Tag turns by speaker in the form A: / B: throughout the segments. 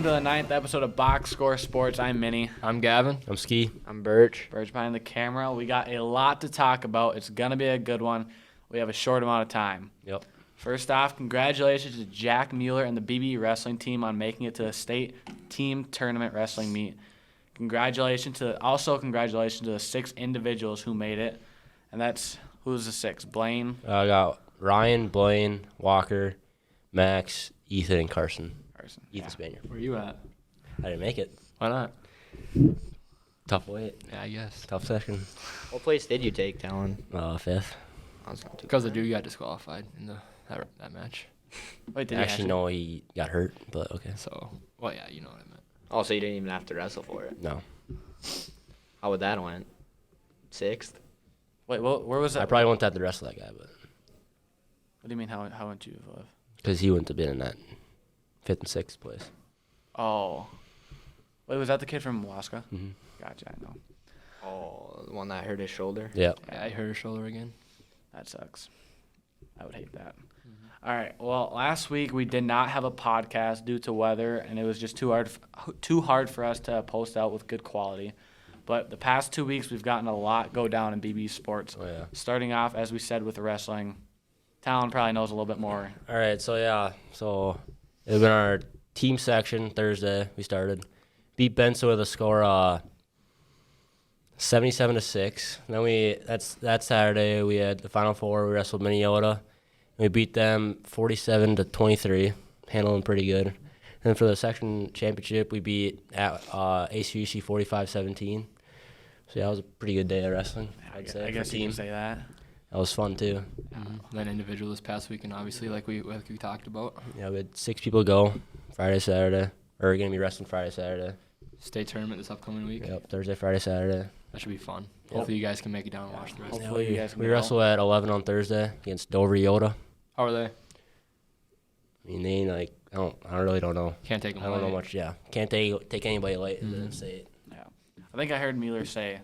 A: to the 9th episode of Box Score Sports. I'm Minnie.
B: I'm Gavin.
C: I'm Ski.
D: I'm Birch.
A: Birch behind the camera. We got a lot to talk about. It's going to be a good one. We have a short amount of time.
C: Yep.
A: First off, congratulations to Jack Mueller and the BBE wrestling team on making it to the state team tournament wrestling meet. Congratulations to the 6 individuals who made it. And who's the 6? Blaine?
C: I got Ryan, Blaine, Walker, Max, Ethan, and Carson. Ethan Spanier.
B: Where you at?
C: I didn't make it.
B: Why not?
C: Tough weight.
B: Yeah, I guess.
C: Tough session.
D: What place did you take, Talon?
C: 5th.
D: I was not too
B: Because the dude got disqualified in that match.
A: Wait, did
C: Actually, no, he got hurt, but okay.
B: So, well, yeah, you know what I meant.
D: Oh, so you didn't even have to wrestle for it?
C: No.
D: How would that went? 6th?
A: Wait, where was that?
C: I probably wouldn't have to wrestle that guy, but
A: What do you mean, how wouldn't you have?
C: because he wouldn't have been in that 5th and 6th place.
A: Oh. Wait, was that the kid from Waska?
C: Mm-hmm.
A: Gotcha, I know.
D: Oh, the one that hurt his shoulder?
C: Yeah.
B: Yeah, I hurt her shoulder again.
A: That sucks. I would hate that. All right. Well, last week we did not have a podcast due to weather, and it was just too hard for us to post out with good quality. But the past 2 weeks we've gotten a lot go down in BB sports.
C: Oh, yeah.
A: Starting off, as we said, with the wrestling. Talon probably knows a little bit more.
C: All right, so it was in our team section Thursday. We started. Beat Benson with a score 77-6. Then that Saturday we had the Final Four. We wrestled Minnesota. We beat them 47-23, handling pretty good. And for the section championship, we beat ACUC 45-17. So yeah, it was a pretty good day of wrestling. I'd say
A: I guess you can say that.
C: That was fun too.
B: Then individual this past weekend, obviously, like we talked about.
C: Yeah, we had 6 people go Friday, Saturday. Or we're gonna be wrestling Friday, Saturday.
B: State tournament this upcoming week.
C: Yep, Thursday, Friday, Saturday.
B: That should be fun.
C: Yep.
B: Hopefully you guys can make it down and watch the rest.
A: Hopefully
C: Yeah,
A: you guys can
C: we
A: go.
C: wrestle at 11 on Thursday against Dover Yoda.
B: How are they?
C: I mean, they ain't like I really don't know.
B: Can't take them
C: I don't know
B: away.
C: much. Yeah, can't take anybody late in the state.
A: Yeah. I think I heard Mueller say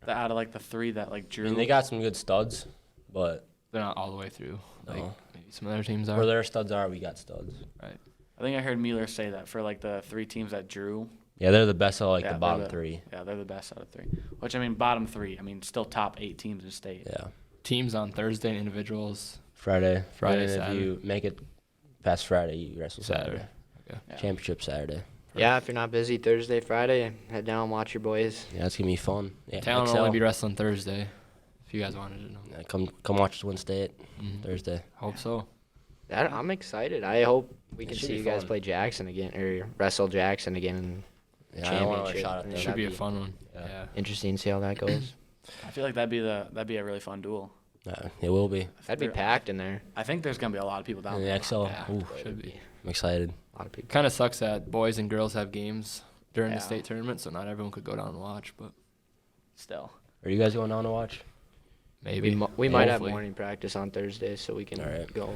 A: that out of like the 3 that like
C: I
A: drew.
C: mean, they got some good studs, but
B: They're not all the way through. Like
C: No.
B: maybe some other teams are.
C: where their studs are, we got studs.
B: Right.
A: I think I heard Mueller say that for like the 3 teams that drew.
C: Yeah, they're the best of
A: Yeah,
C: the bottom
A: they're
C: 3.
A: Yeah, they're the best out of 3. Which, I mean, bottom 3. I mean, still top 8 teams in state.
C: Yeah,
B: Teams on Thursday and individuals
C: Friday.
B: Friday,
C: And if
B: Saturday.
C: you make it past Friday, you wrestle Saturday.
B: Okay.
A: Yeah.
C: Championship Saturday.
D: Yeah, if you're not busy Thursday, Friday, head down and watch your boys.
C: Yeah, it's gonna be fun. Yeah,
B: Talon will
C: XL.
B: only be wrestling Thursday, if you guys wanted to know.
C: Yeah, come watch us win state
B: Mhm.
C: Thursday.
B: Hope so.
D: I'm excited. I hope we
C: It
D: can
C: should
D: see
C: be
D: you guys
C: fun.
D: play Jackson again, or wrestle Jackson again.
C: Yeah, I don't want a
D: Championship.
C: shot at
D: Yeah,
C: them.
B: Should
D: that'd
B: be a
D: be-
B: fun one.
C: Yeah.
B: Yeah.
D: Interesting to see how that goes.
A: I feel like that'd be a really fun duel.
C: It will be.
D: That'd be packed in there.
A: I think there's gonna be a lot of people down
C: And
A: there.
C: the XL.
B: Yeah,
C: Ooh,
B: should be.
C: I'm excited.
D: A lot of people.
B: Kind of sucks that boys and girls have games during
A: Yeah.
B: the state tournament, so not everyone could go down and watch, but
A: Still.
C: Are you guys going down to watch?
B: maybe.
D: We might have
B: Hopefully.
D: morning practice on Thursday, so we can
C: All right.
D: go.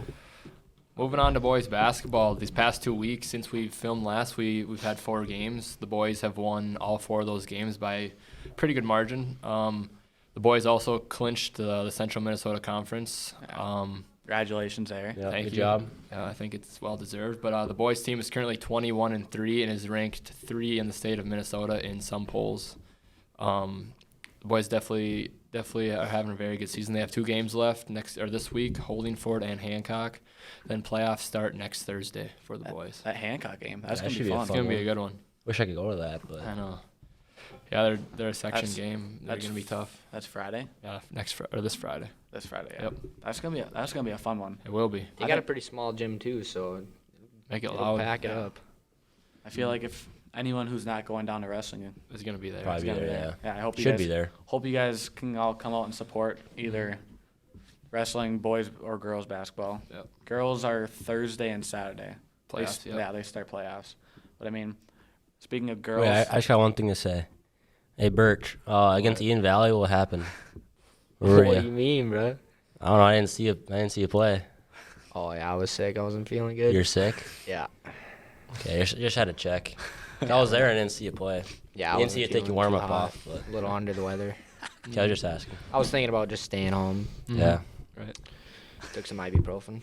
B: Moving on to boys basketball, these past 2 weeks since we filmed last, we've had 4 games. The boys have won all 4 of those games by pretty good margin. The boys also clinched the Central Minnesota Conference.
A: Congratulations there.
C: Yeah,
B: Thank
C: good
B: you.
C: job.
B: I think it's well deserved. But the boys team is currently 21-3 and is ranked 3 in the state of Minnesota in some polls. The boys definitely are having a very good season. They have 2 games left this week, Holdingford and Hancock. Then playoffs start next Thursday for the boys.
A: That Hancock game. That's
C: That
A: gonna
C: should
A: be
C: be a
A: fun.
B: It's gonna be a good one.
C: Wish I could go to that, but
B: I know. Yeah, they're a section
A: That's-
B: game. They're
A: that's
B: gonna be tough.
A: That's Friday.
B: Yeah, this Friday.
A: This Friday. Yeah.
B: Yep.
A: That's gonna be a fun one.
B: It will be.
D: They
A: I
D: got a
A: think-
D: pretty small gym too, so
B: Make it
D: it'll
B: loud.
D: pack it
A: Yeah.
D: up.
A: I feel like if anyone who's not going down to wrestling
B: It's gonna be there.
C: Probably
A: is
C: be
A: gonna be
C: there.
A: there. Yeah, I hope you
C: Should
A: guys
C: be there.
A: hope you guys can all come out and support either wrestling, boys or girls basketball.
B: Yep.
A: Girls are Thursday and Saturday.
B: Playoffs,
A: They,
B: yep.
A: Yeah, they start playoffs. But I mean, speaking of girls,
C: Wait, I just got one thing to say. Hey, Birch, against Ian Valley, what happened? Where were
D: What
C: ya?
D: do you mean, bro?
C: I don't know. I didn't see you play.
D: Oh yeah, I was sick. I wasn't feeling good.
C: You're sick.
D: Yeah.
C: Okay, just had to check. I was there and didn't see you play.
D: Yeah.
C: I didn't see you take your warm up off. But
D: A little under the weather.
C: okay, I was just asking.
D: I was thinking about just staying home.
B: Mhm.
C: Yeah.
B: Right.
D: Took some ibuprofen.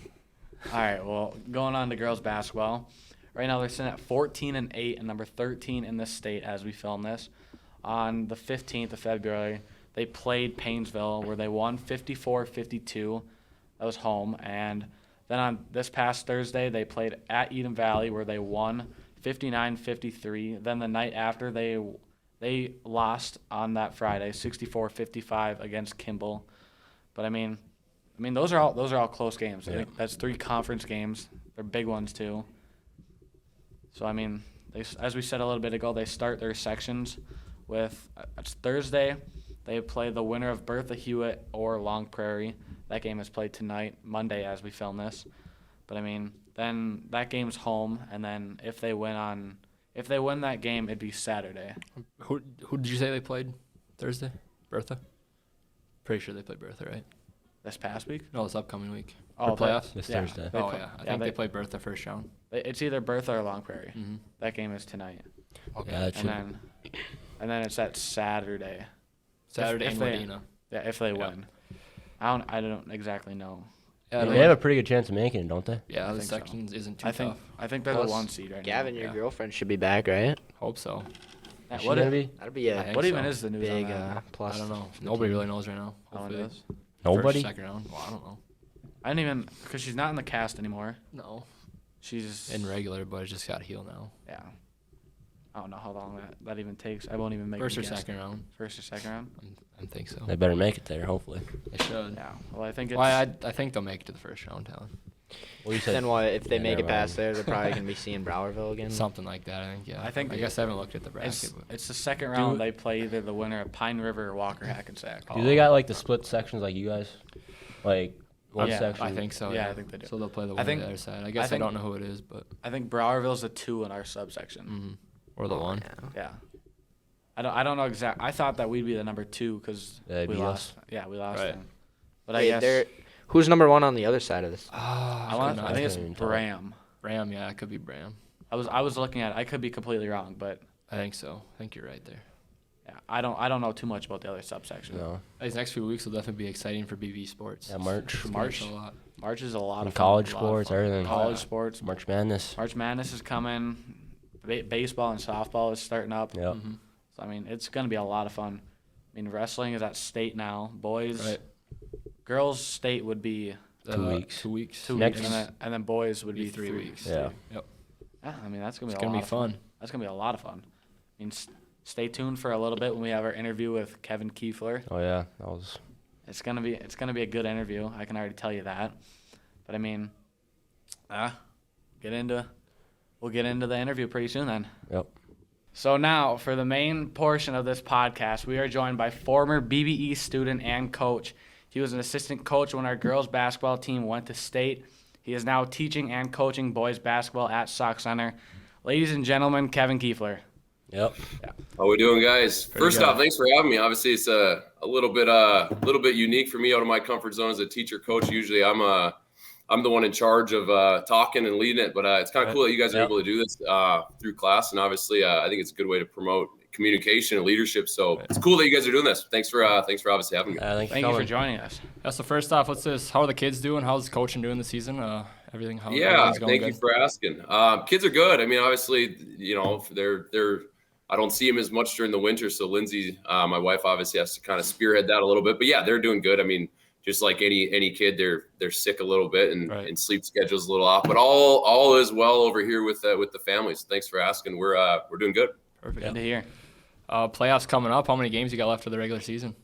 A: all right. Well, going on to girls basketball, Right now they're sitting at 14-8 and number 13 in the state as we film this. On the 15th of February, they played Paynesville where they won 54-52. That was home. And then on this past Thursday, they played at Eden Valley where they won 59-53. Then the night after, they lost on that Friday, 64-55 against Kimball. But I mean, those are all close games. I think that's 3 conference games. They're big ones too. So I mean, as we said a little bit ago, they start their sections with it's Thursday. They play the winner of Bertha Hewitt or Long Prairie. That game is played tonight, Monday, as we film this. But I mean, then that game's home, and then if they win that game, it'd be Saturday.
B: Who did you say they played Thursday? Bertha? Pretty sure they played Bertha, right?
A: This past week?
B: No, this upcoming week.
A: Oh,
B: For playoffs?
C: This
A: yeah.
C: Thursday.
A: They
B: Oh,
A: play-
B: yeah. I
A: yeah,
B: think
A: they-
B: they played Bertha first round.
A: It's either Bertha or Long Prairie.
B: Mm-hmm.
A: That game is tonight,
B: Okay.
C: Yeah, that should.
A: and then it's that Saturday.
B: Saturday
A: if
B: in
A: they-
B: Medina.
A: Yeah, if they
B: Yeah.
A: win. I don't exactly know.
B: Yeah,
C: They have a pretty good chance of making it, don't they?
B: yeah,
A: I
B: the
A: think so.
B: sections isn't too
A: I think
B: tough.
A: they're
D: Plus,
A: the 1 seed right
D: Gavin,
A: now.
D: your
B: Yeah.
D: girlfriend should be back, right?
B: Hope so.
A: Yeah,
C: Is she
A: what
C: gonna
A: if-
C: be?
D: That'd be
B: I
D: a
B: think
A: What
B: so.
A: even is the news
D: big
A: on that?
D: plus.
B: I don't know.
D: for the
B: Nobody
D: team.
B: really knows right now.
A: Oh, it
B: Hopefully.
A: is?
C: Nobody.
B: First, second round. Well, I don't know.
A: I didn't even because she's not in the cast anymore.
B: No.
A: She's
B: In regular, but it just got healed now.
A: yeah. I don't know how long that even takes. I won't even make
B: First
A: a
B: or
A: guess.
B: second round.
A: First or second round.
B: I think so.
C: They better make it there, hopefully.
B: They should.
A: Yeah. Well, I think it's.
B: Well, I think they'll make it to the first round, Talon.
C: Well, you said
D: Then what if they
C: Yeah,
D: make it
C: never
D: past
C: mind.
D: there? They're probably gonna be seeing Browerville again.
B: Something like that, I think. Yeah.
A: I
B: guess I haven't looked at the bracket.
A: it's,
B: But
A: it's the second round. They play either the winner of Pine River or Walker Hackensack.
C: Do they got like the split sections like you guys? Like one
A: Yeah,
C: section?
B: I think so.
A: Yeah, I think they do.
B: So they'll play the
A: I
B: one
A: think-
B: on the other side. I guess I
A: think-
B: don't know who it is, but
A: I think Browerville's a 2 in our subsection.
B: or the one.
D: Yeah.
A: Yeah. I don't know exactly. I thought that we'd be the number 2 because
C: Yeah, it'd
A: we
C: be
A: lost. Yeah, we lost
B: Right.
A: them. But
D: Wait,
A: I guess
D: who's number 1 on the other side of this?
A: I think it's
C: couldn't even tell.
A: Bram.
B: Bram, yeah, it could be Bram.
A: I was looking at it. I could be completely wrong, but
B: I think so. I think you're right there.
A: yeah, I don't know too much about the other subsection.
C: No.
B: These next few weeks will definitely be exciting for BB sports.
C: Yeah, March.
B: It's gonna
A: March.
B: show a lot.
A: March is a lot
C: And
A: of
C: college
A: fun, a lot of
C: sports,
A: fun.
C: everything.
A: College
B: Yeah.
A: sports.
C: March Madness.
A: March Madness is coming. Baseball and softball is starting up.
C: Yep.
A: So I mean, it's gonna be a lot of fun. I mean, wrestling is at state now. Boys,
B: Right.
A: girls state would be
C: 2 weeks.
B: 2 weeks.
A: 2
C: Next-
A: weeks, and then boys would be
B: 3
A: 3
B: weeks.
C: Yeah.
B: Yep.
A: Yeah, I mean that's gonna be
B: It's
A: a
B: gonna
A: lot
B: be
A: of fun.
B: fun.
A: That's gonna be a lot of fun. I mean, stay tuned for a little bit when we have our interview with Kevin Kiefler.
C: Oh yeah, that was.
A: It's gonna be a good interview. I can already tell you that. But I mean, we'll get into the interview pretty soon then.
C: Yep.
A: So now, for the main portion of this podcast, we are joined by former BBE student and coach. He was an assistant coach when our girls basketball team went to state. He is now teaching and coaching boys basketball at Sauk Center. Ladies and gentlemen, Kevin Kiefler.
C: Yep.
E: How we doing, guys? First
B: good.
E: off, thanks for having me. Obviously, it's a little bit unique for me, out of my comfort zone as a teacher coach. Usually, I'm the one in charge of talking and leading it, but it's kind of cool that you guys are
C: Yep.
E: able to do this through class. And obviously, I think it's a good way to promote communication and leadership. So it's cool that you guys are doing this. Thanks for obviously having me.
C: Thank
A: Thank you for joining us.
B: Yeah, so first off, what's this? How are the kids doing? How's coaching doing this season? Everything?
E: Yeah,
B: everything's going
E: thank
B: good?
E: you for asking. Kids are good. I mean, obviously, they're. I don't see them as much during the winter, so Lindsay, my wife, obviously has to kind of spearhead that a little bit. But yeah, they're doing good. I mean, just like any kid, they're sick a little bit and sleep schedule's a little off. But all is well over here with the families. Thanks for asking. We're doing good.
B: Perfect.
A: Good to hear.
B: Playoffs coming up. How many games you got left for the regular season?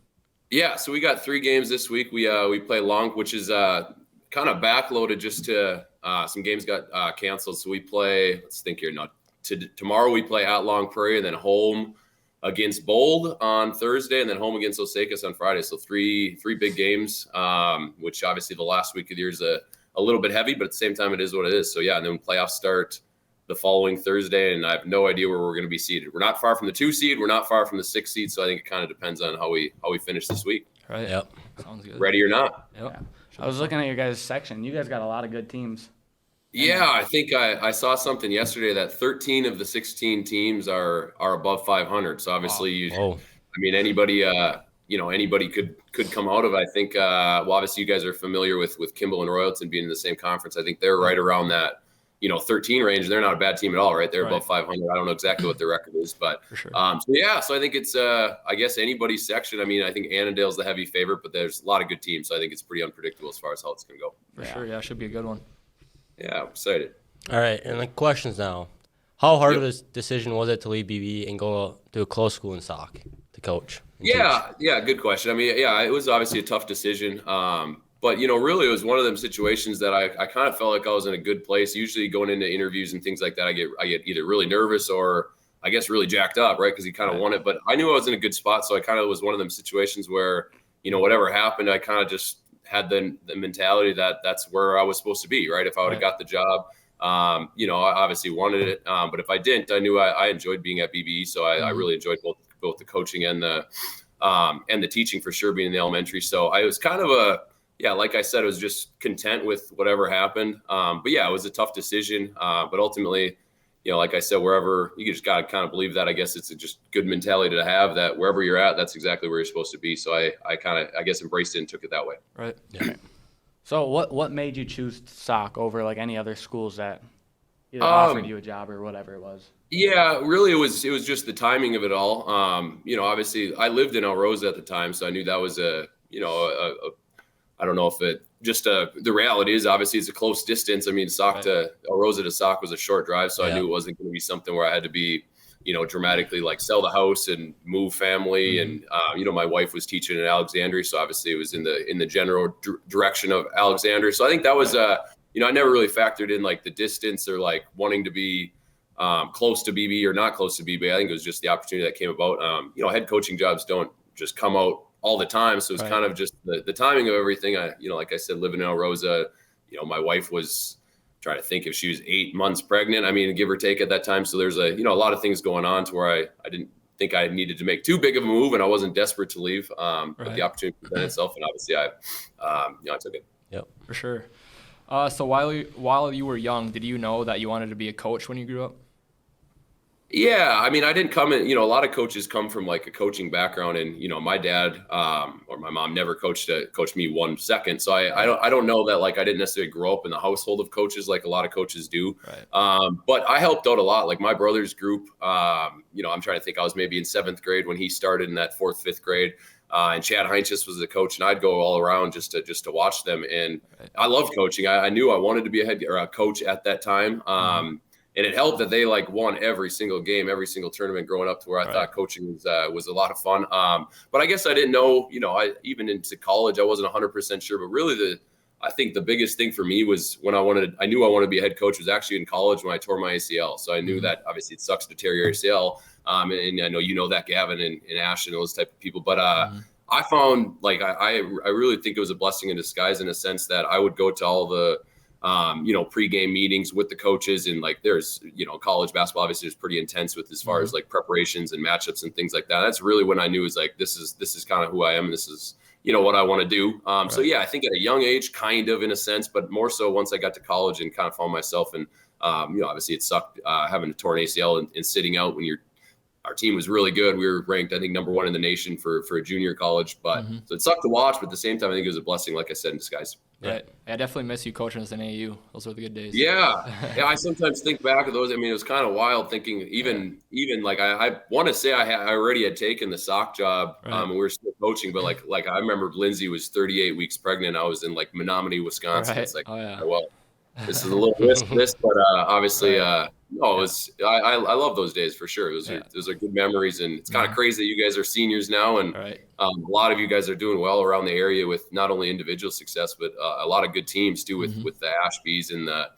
E: Yeah, so we got 3 games this week. We play Long, which is kind of backloaded just to some games got canceled. So we play. Let's think here. Tomorrow we play at Long Prairie and then home against Bold on Thursday and then home against Osakis on Friday. So three big games, which obviously the last week of the year is a little bit heavy, but at the same time it is what it is. So yeah, and then playoffs start the following Thursday, and I have no idea where we're going to be seated. We're not far from the 2 seed. We're not far from the 6 seed. So I think it kind of depends on how we finish this week.
B: Right.
C: Yep.
B: Sounds good.
E: Ready or not.
B: Yep.
A: I was looking at your guys' section. You guys got a lot of good teams.
E: Yeah, I think I saw something yesterday that 13 of the 16 teams are above 500. So obviously,
C: Oh.
E: I mean, anybody could come out of it. I think, well, obviously you guys are familiar with Kimball and Royalton being in the same conference. I think they're right around that 13 range. They're not a bad team at all, right? They're
B: Right.
E: above 500. I don't know exactly what their record is, but
B: For sure.
E: so I think it's I guess anybody's section. I mean, I think Annandale's the heavy favorite, but there's a lot of good teams, so I think it's pretty unpredictable as far as how it's going to go.
B: For sure. Yeah, should be a good one.
E: Yeah, I'm excited.
C: All right, and the questions now. How hard
E: Yep.
C: of a decision was it to leave BBE and go to a close school in Sauk to coach? and
E: Yeah, good question. I mean, yeah, it was obviously a tough decision. But really it was one of them situations that I kind of felt like I was in a good place. Usually going into interviews and things like that, I get either really nervous or I guess really jacked up, right? Because you kind of want it. But I knew I was in a good spot, so I kind of was one of them situations where, whatever happened, I kind of just had the mentality that that's where I was supposed to be, right? If I would have got the job, I obviously wanted it. But if I didn't, I knew I enjoyed being at BBE, so I really enjoyed both the coaching and the teaching for sure, being in the elementary. So I was kind of like I said, I was just content with whatever happened. But yeah, it was a tough decision. But ultimately, like I said, wherever you just got to kind of believe that, I guess it's just good mentality to have that wherever you're at, that's exactly where you're supposed to be. So I kind of, I guess, embraced it and took it that way.
B: Right.
C: Yeah.
A: So what made you choose Sauk over like any other schools that either offered you a job or whatever it was?
E: Yeah, really, it was just the timing of it all. Obviously, I lived in El Rosa at the time, so I knew that was I don't know if it just the reality is obviously it's a close distance. I mean, Sauk to El Rosa to Sauk was a short drive, so I knew it wasn't going to be something where I had to be, dramatically like sell the house and move family. And my wife was teaching in Alexandria, so obviously it was in the general direction of Alexandria. So I think that was I never really factored in like the distance or like wanting to be close to BB or not close to BB. I think it was just the opportunity that came about. Head coaching jobs don't just come out all the time. So it's kind of just the timing of everything. Like I said, living in El Rosa, my wife was trying to think if she was 8 months pregnant. I mean, give or take at that time. So there's a lot of things going on to where I didn't think I needed to make too big of a move, and I wasn't desperate to leave. But the opportunity presented itself, and obviously I took it.
C: Yep.
B: For sure. So while you were young, did you know that you wanted to be a coach when you grew up?
E: Yeah, I mean, I didn't come in, a lot of coaches come from like a coaching background, and my dad or my mom never coached me 1 second. So I don't know that like I didn't necessarily grow up in the household of coaches like a lot of coaches do.
B: Right.
E: But I helped out a lot. Like my brother's group, I'm trying to think, I was maybe in 7th grade when he started in that 4th, 5th grade. And Chad Heinches was the coach, and I'd go all around just to watch them. And I loved coaching. I knew I wanted to be a coach at that time. And it helped that they like won every single game, every single tournament growing up to where I thought coaching was a lot of fun. But I guess I didn't know, even into college, I wasn't 100% sure. But really I think the biggest thing for me was when I knew I wanted to be a head coach was actually in college when I tore my ACL. So I knew that obviously it sucks to tear your ACL. And I know that, Gavin and Ashton, those type of people. But I found like I really think it was a blessing in disguise in a sense that I would go to all the pregame meetings with the coaches, and like there's college basketball obviously is pretty intense with as far as like preparations and matchups and things like that. That's really when I knew is like this is kind of who I am, and this is what I want to do. So yeah, I think at a young age, kind of in a sense, but more so once I got to college and kind of found myself, and obviously it sucked having a torn ACL and sitting out when our team was really good. We were ranked, I think, #1 in the nation for a junior college, but so it sucked to watch, but at the same time, I think it was a blessing, like I said, in disguise.
B: Yeah. I definitely miss you coaching us in AU. Those were the good days.
E: Yeah. I sometimes think back of those. I mean, it was kind of wild thinking even like I want to say I already had taken the Sauk job. We were still coaching, but like I remember Lindsay was 38 weeks pregnant. I was in like Menominee, Wisconsin. It's like, well, this is a little risk, but obviously, no, it was. I love those days for sure. Those are good memories, and it's kind of crazy that you guys are seniors now, and a lot of you guys are doing well around the area with not only individual success, but a lot of good teams too, with the Ashbys and the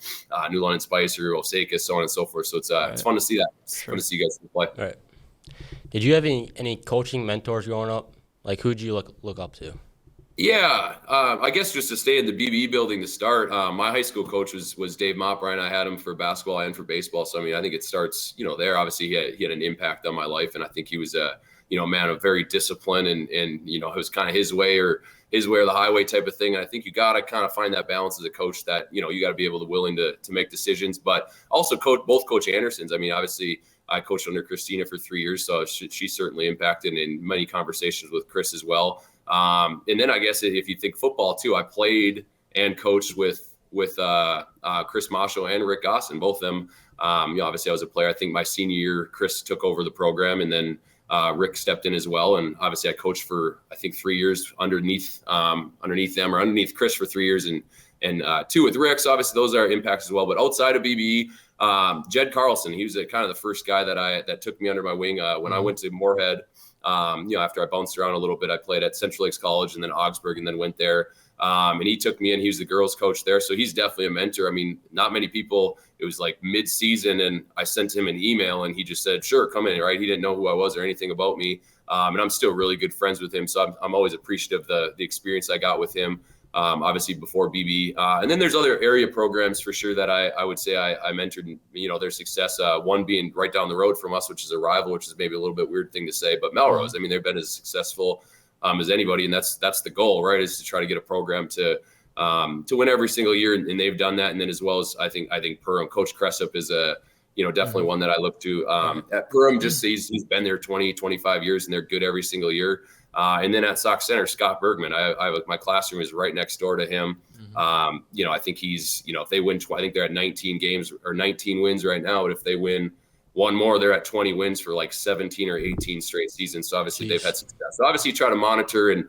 E: New London Spicer, Osaka, so on and so forth. So it's fun to see that. It's fun to see you guys play.
C: Right. Did you have any coaching mentors growing up? Like who'd you look up to?
E: Yeah, I guess just to stay in the BBE building to start, my high school coach was Dave Mopper, and I had him for basketball and for baseball. So, I mean, I think it starts, there. Obviously, he had an impact on my life, and I think he was a man of very disciplined, and it was kind of his way or the highway type of thing. And I think you got to kind of find that balance as a coach that, you got to be able to willing to make decisions, but also both Coach Andersons. I mean, obviously, I coached under Christina for 3 years, so she certainly impacted in many conversations with Chris as well. And then I guess if you think football too, I played and coached with with Chris Masho and Rick Gosson, both of them. Obviously I was a player. I think my senior year, Chris took over the program, and then Rick stepped in as well. And obviously I coached for, I think, 3 years underneath them, or underneath Chris for 3 years, and 2 with Rick. So obviously those are impacts as well. But outside of BBE, Jed Carlson, he was kind of the first guy that took me under my wing when I went to Moorhead. After I bounced around a little bit, I played at Central Lakes College and then Augsburg, and then went there. And he took me in. He was the girls coach there. So he's definitely a mentor. I mean, not many people, it was like mid-season, and I sent him an email, and he just said, sure, come in, right? He didn't know who I was or anything about me. And I'm still really good friends with him. So I'm always appreciative of the experience I got with him. Obviously before BB. And then there's other area programs for sure that I would say I mentored, their success. One being right down the road from us, which is a rival, which is maybe a little bit weird thing to say, but Melrose. I mean, they've been as successful as anybody, and that's the goal, right? Is to try to get a program to win every single year, and they've done that. And then as well as I think Perham, Coach Cressup is definitely one that I look to. At Perham, just he's been there 20, 25 years, and they're good every single year. And then at Sauk Center, Scott Bergman, my classroom is right next door to him. I think he's, if they win, I think they're at 19 games or 19 wins right now. But if they win one more, they're at 20 wins for like 17 or 18 straight seasons. So obviously they've had success. So obviously you try to monitor and,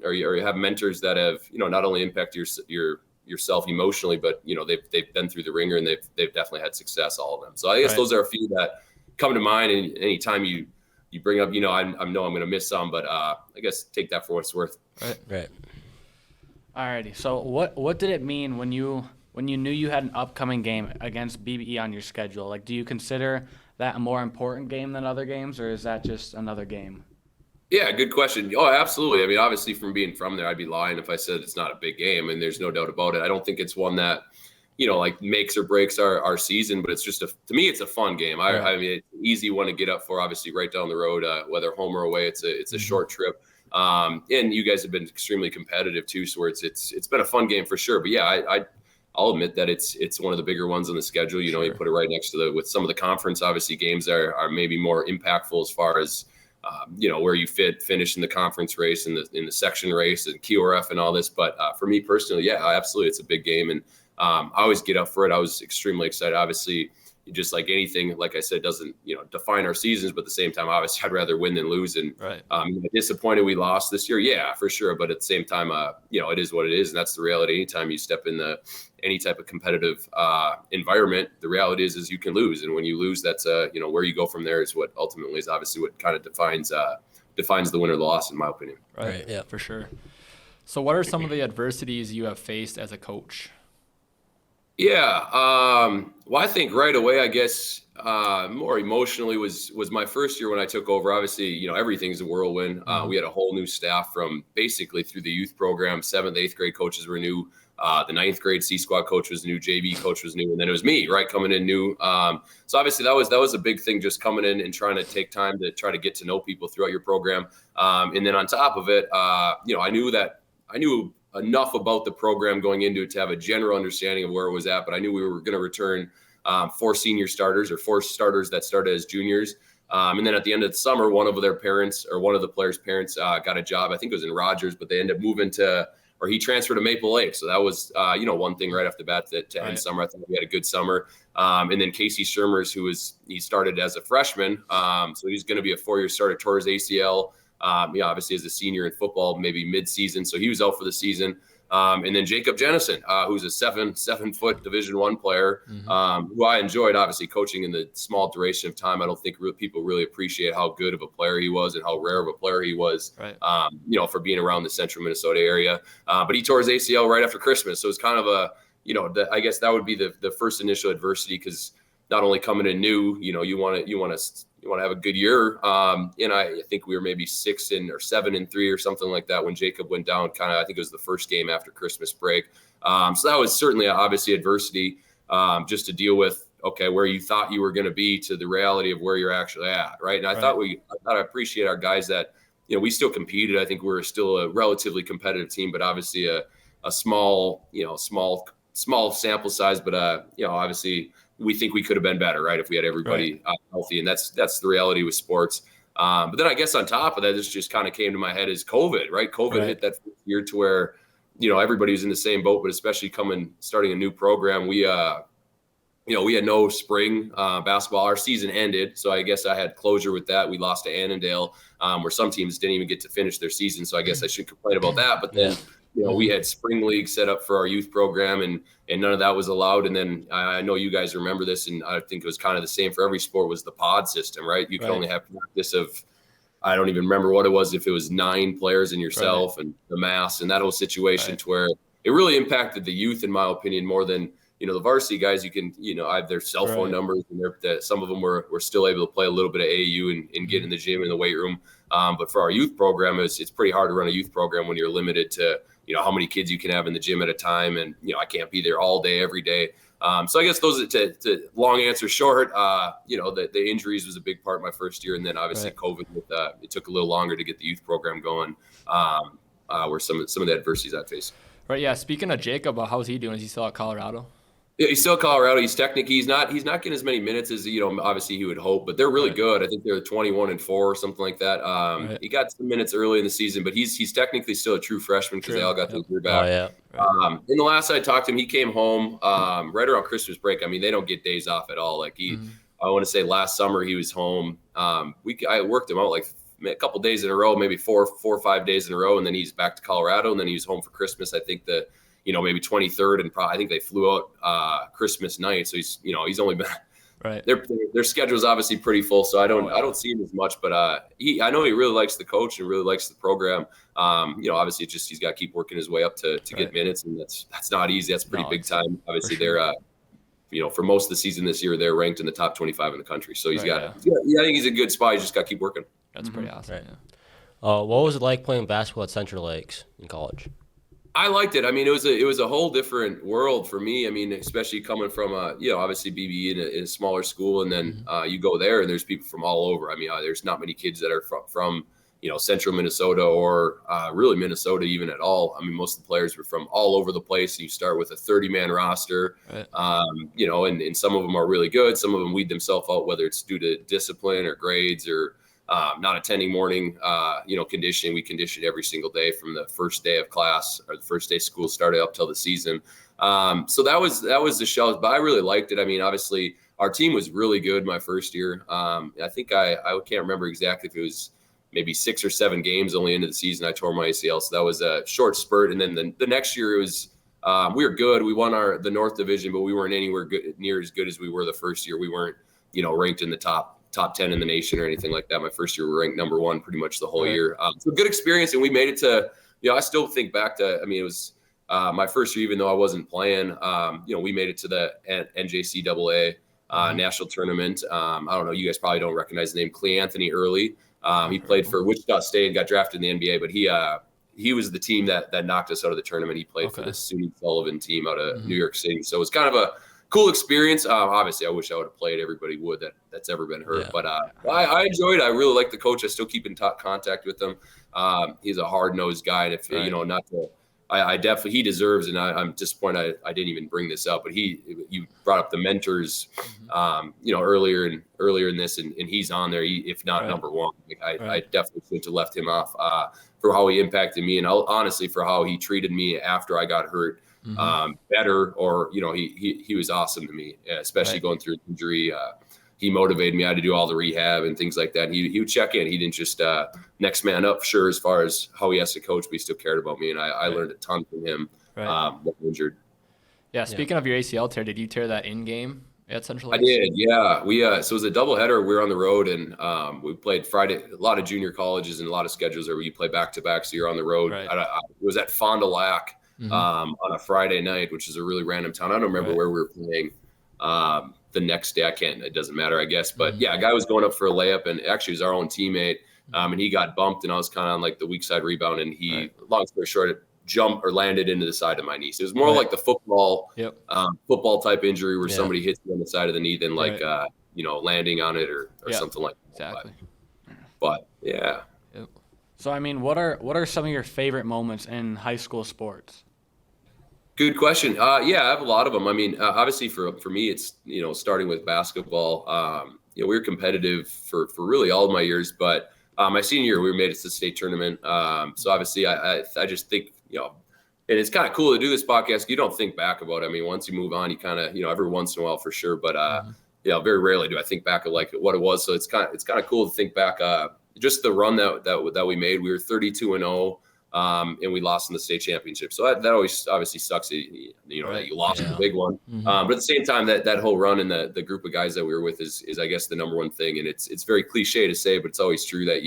E: or you have mentors that have, not only impact yourself emotionally, but they've been through the ringer, and they've definitely had success, all of them. So I guess those are a few that come to mind. And anytime you bring up, I know I'm going to miss some, but I guess take that for what it's worth.
C: Right.
A: Alrighty. So what did it mean when you knew you had an upcoming game against BBE on your schedule? Like, do you consider that a more important game than other games, or is that just another game?
E: Yeah, good question. Oh, absolutely. I mean, obviously from being from there, I'd be lying if I said it's not a big game, and there's no doubt about it. I don't think it's one that, like makes or breaks our season, but it's just to me, it's a fun game. I mean, it's an easy one to get up for, obviously right down the road, whether home or away. It's a short trip. And you guys have been extremely competitive too. So it's been a fun game for sure. But yeah, I'll admit that it's one of the bigger ones on the schedule. You put it right next to with some of the conference, obviously games are maybe more impactful as far as, where you finish in the conference race and in the section race and QRF and all this. But for me personally, yeah, absolutely. It's a big game. And I always get up for it. I was extremely excited. Obviously, just like anything, like I said, doesn't define our seasons, but at the same time, obviously, I'd rather win than lose. And disappointed we lost this year, yeah, for sure. But at the same time, it is what it is, and that's the reality. Anytime you step in any type of competitive environment, the reality is you can lose, and when you lose, that's where you go from there is what ultimately is obviously what kind of defines the win or the loss, in my opinion.
B: Right. Yeah, for sure. So, what are some of the adversities you have faced as a coach?
E: Yeah. Well, I think right away, I guess more emotionally was my first year when I took over. Obviously, everything's a whirlwind. We had a whole new staff from basically through the youth program. 7th, 8th grade coaches were new. The 9th grade C squad coach was new. JV coach was new. And then it was me, right, coming in new. So obviously that was a big thing, just coming in and trying to take time to try to get to know people throughout your program. And then on top of it, I knew enough about the program going into it to have a general understanding of where it was at, but I knew we were going to return 4 senior starters or 4 starters that started as juniors. And then at the end of the summer, one of the players' parents got a job. I think it was in Rogers, but they ended up moving he transferred to Maple Lake. So that was, one thing right off the bat to end summer. I think we had a good summer. And then Casey Shermers, he started as a freshman. So he's going to be a 4-year starter, tore his ACL. Obviously as a senior in football, maybe mid-season. So he was out for the season. And then Jacob Jennison, who's a 7-foot Division I player, who I enjoyed obviously coaching in the small duration of time. I don't think people really appreciate how good of a player he was and how rare of a player he was, for being around the central Minnesota area. But he tore his ACL right after Christmas. So it's kind of I guess that would be the first initial adversity, because not only coming in new, you want to have a good year. And I think we were maybe 7-3 or something like that when Jacob went down. I think it was the first game after Christmas break. So that was certainly obviously adversity, just to deal with. Okay, where you thought you were going to be to the reality of where you're actually at, right? And I thought I appreciate our guys that we still competed. I think we were still a relatively competitive team, but obviously a small sample size. But obviously, we think we could have been better, right, if we had everybody healthy, and that's the reality with sports. But then I guess on top of that, this just kind of came to my head is COVID, right? COVID hit that first year to where, everybody was in the same boat, but especially starting a new program, we had no spring basketball. Our season ended, so I guess I had closure with that. We lost to Annandale, where some teams didn't even get to finish their season, so I guess I shouldn't complain about that. But then, we had spring league set up for our youth program, and none of that was allowed. And then I know you guys remember this, and I think it was kind of the same for every sport, was the pod system, right? You could only have practice of, I don't even remember what it was, if it was 9 players and yourself and the mass and that whole situation, to where it really impacted the youth, in my opinion, more than the varsity guys. You can, I have their cell phone numbers, and some of them were still able to play a little bit of AAU and get in the gym and the weight room. But for our youth program, it's pretty hard to run a youth program when you're limited to, how many kids you can have in the gym at a time. And, I can't be there all day, every day. So I guess those to long answer short, the injuries was a big part my first year. And then obviously COVID, it took a little longer to get the youth program going, where some of the adversities I faced.
B: Right. Yeah. Speaking of Jacob, how's he doing? Is he still at Colorado?
E: Yeah, he's still Colorado. He's technically he's not getting as many minutes as obviously he would hope, but they're really good. I think they're 21-4 or something like that. He got some minutes early in the season, but he's technically still a true freshman because they all got the year back. In the last I talked to him, he came home right around Christmas break. I mean, they don't get days off at all. Like I want to say last summer he was home. I worked him out like a couple days in a row, maybe four or 5 days in a row, and then he's back to Colorado, and then he was home for Christmas. I think maybe 23rd, and I think they flew out Christmas night. So he's only been their schedule's obviously pretty full. So I don't see him as much, but I know he really likes the coach and really likes the program. Obviously it's just he's got to keep working his way up to get minutes, and that's not easy. That's pretty big time. Obviously they're for most of the season this year, they're ranked in the top 25 in the country. So I think he's a good spot. He's just got to keep working.
B: That's pretty awesome.
C: Right. What was it like playing basketball at Central Lakes in college?
E: I liked it. I mean, it was a whole different world for me. I mean, especially coming from obviously BBE in a smaller school, and then you go there and there's people from all over. I mean, there's not many kids that are from central Minnesota or really Minnesota even at all. I mean, most of the players were from all over the place. You start with a 30-man roster, and some of them are really good. Some of them weed themselves out, whether it's due to discipline or grades or not attending morning, conditioning. We conditioned every single day from the first day of class or the first day school started up till the season. So that was the shell, but I really liked it. I mean, obviously our team was really good my first year. I think I can't remember exactly if it was maybe 6 or 7 games only into the season. I tore my ACL. So that was a short spurt. And then the next year it was, we were good. We won the North Division, but we weren't anywhere near as good as we were the first year. We weren't, ranked in the top 10 in the nation or anything like that. My first year we were ranked number 1 pretty much the whole year. So good experience. And we made it to, I still think back to, I mean, it was my first year, even though I wasn't playing, we made it to the NJCAA national tournament. I don't know. You guys probably don't recognize the name Clee Anthony Early. He played for Wichita State and got drafted in the NBA, but he was the team that knocked us out of the tournament. He played for the SUNY Sullivan team out of New York City. So it was kind of a cool experience. Obviously, I wish I would have played. Everybody would that's ever been hurt. But I enjoyed it. I really like the coach. I still keep in contact with him. He's a hard-nosed guy. And if not to, I definitely he deserves. And I'm disappointed I didn't even bring this up. But you brought up the mentors, earlier in this, and he's on there. If not number 1, I definitely should have left him off for how he impacted me, and honestly for how he treated me after I got hurt. Better, or he was awesome to me, especially going through injury. He motivated me. I had to do all the rehab and things like that. He would check in. He didn't just next man up, sure, as far as how he has to coach, but he still cared about me, and I learned a ton from him. Injured.
B: Yeah. Speaking of your ACL tear, did you tear that in game at Central Lakes?
E: I did. Yeah. We so it was a doubleheader. We were on the road, and we played Friday. A lot of junior colleges and a lot of schedules where you play back to back, so you're on the road. It was at Fond du Lac. On a Friday night, which is a really random town. I don't remember where we were playing the next day. It doesn't matter, I guess. But a guy was going up for a layup, and actually was our own teammate. And he got bumped, and I was kind of on like the weak side rebound, and he, long story short, it jumped or landed into the side of my knee. So it was more like the football type injury where somebody hits you on the side of the knee than like landing on it or something like that.
B: Exactly.
E: But yeah.
A: So I mean, what are some of your favorite moments in high school sports?
E: Good question. I have a lot of them. I mean, obviously for me, it's, starting with basketball. We were competitive for really all of my years, but my senior year, we made it to the state tournament. So obviously I just think, and it's kind of cool to do this podcast. You don't think back about it. I mean, once you move on, you kind of, every once in a while for sure. But very rarely do I think back of like what it was. So it's kind of cool to think back. Just the run that we made. We were 32-0. And we lost in the state championship. So that always obviously sucks, that you lost the big one. But at the same time, that whole run and the group of guys that we were with is I guess the number one thing. And it's very cliche to say, but it's always true that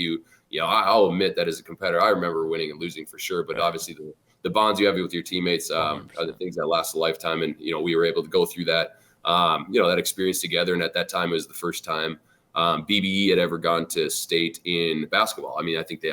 E: I'll admit that as a competitor, I remember winning and losing for sure. But obviously the bonds you have with your teammates are the things that last a lifetime. And, we were able to go through that, that experience together. And at that time, it was the first time BBE had ever gone to state in basketball. I mean, I think